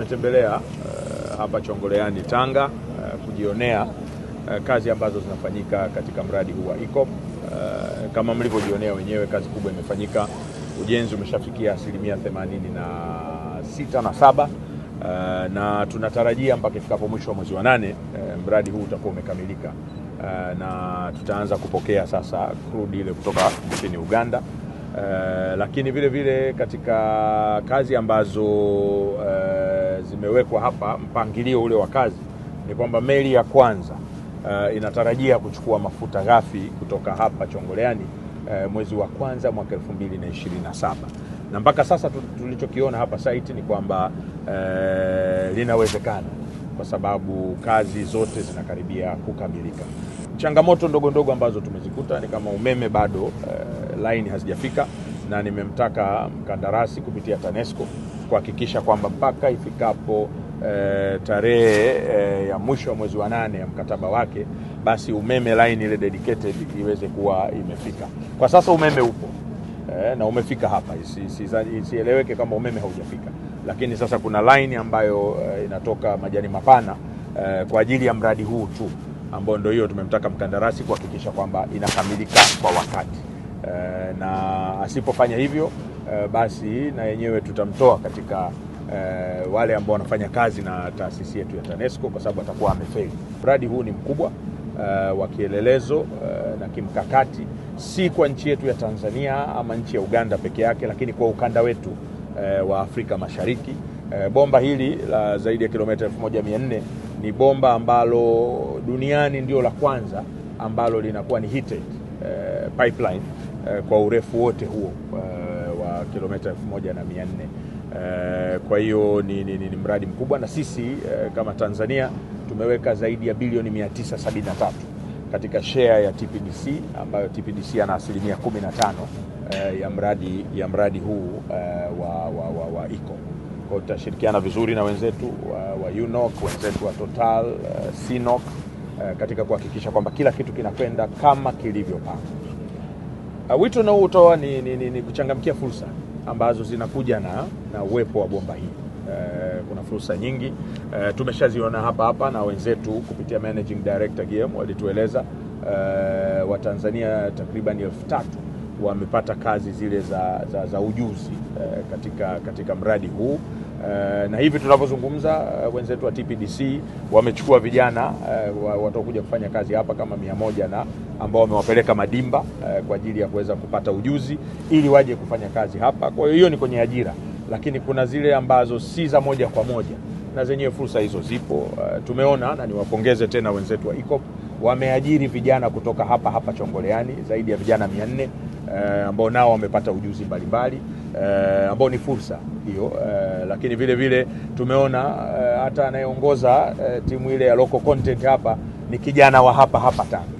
Tumetembelea hapa Chongoleani Tanga kujionea kazi ambazo zinafanyika katika mradi huu wa EACOP. Kama mlivyojionea wenyewe, kazi kubwa imefanyika. Ujenzi umeshafikia 86 na 7, na tunatarajia mpaka ifikapo mwisho wa mwezi wa 8 mradi huu utakuwa umekamilika, na tutaanza kupokea sasa crude ile kutoka nchini Uganda. Lakini vile vile katika kazi ambazo zimewekwa hapa, mpangilio ule wa kazi ni kwamba meli ya kwanza inatarajia kuchukua mafuta ghafi kutoka hapa Chongoleani mwezi wa kwanza mwaka 2027, na mpaka sasa tulichokiona hapa site ni kwamba linawezekana kwa sababu kazi zote zinakaribia kukamilika. Changamoto ndogo ndogo ambazo tumezikuta ni kama umeme bado line hazijafika, na nimemtaka mkandarasi kupitia TANESCO kuhakikisha kwamba mpaka ifikapo tarehe ya mwisho wa mwezi wa 8 ya mkataba wake, basi umeme line ile dedicated iweze kuwa imefika. Kwa sasa umeme upo na umefika hapa, isieleweke kama umeme haujafika, lakini sasa kuna line ambayo inatoka Majani Mapana kwa ajili ya mradi huu tu, ambao ndio hiyo tumemtaka mkandarasi kuhakikisha kwamba inakamilika kwa wakati, na asipofanya hivyo basi na yenyewe tutamtoa katika wale ambao wanafanya kazi na taasisi yetu ya TANESCO, kwa sababu atakuwa amefeli. Mradi huu ni mkubwa wa kielelezo na kimkakati, si kwa nchi yetu ya Tanzania ama nchi ya Uganda peke yake, lakini kwa ukanda wetu wa Afrika Mashariki. Bomba hili la zaidi ya kilomita 1400 ni bomba ambalo duniani ndio la kwanza ambalo linakuwa ni heated pipeline kwa urefu wote huo wa kilomita 1400. Kwa hiyo ni mradi mkubwa, na sisi kama Tanzania tumeweka zaidi ya bilioni 973 katika share ya TPDC, ambayo TPDC ana 15% ya mradi huu wa EACOP. Kwa tutashirikiana vizuri na wenzetu wa UNOC, wenzetu wa Total, CNOC katika kuhakikisha kwamba kila kitu kinakwenda kama kilivyopangwa. Wito na utoa ni kuchangamkia fursa ambazo zinakuja na uwepo wa bomba hii. Kuna fursa nyingi tumeshaziona hapa na wenzetu kupitia Managing Director GM walitueleza Watanzania takriban 3,000 wamepata kazi zile za ujuzi katika mradi huu, na hivi tunavyozungumza wenzetu wa TPDC wamechukua vijana watakuja kufanya kazi hapa kama 100 na ambao wamewapeleka Madimba kwa ajili ya kuweza kupata ujuzi ili waje kufanya kazi hapa. Kwa hiyo ni kwenye ajira, lakini kuna zile ambazo si za moja kwa moja, na zenyewe fursa hizo zipo. Tumeona, na niwapongeze tena wenzetu wa EACOP, wameajiri vijana kutoka hapa Chongoleani zaidi ya vijana 400 ambao nao wamepata ujuzi mbalimbali ambao ni fursa hiyo. Lakini vile vile tumeona hata anayeongoza timu ile ya local content hapa ni kijana wa hapa Tanga.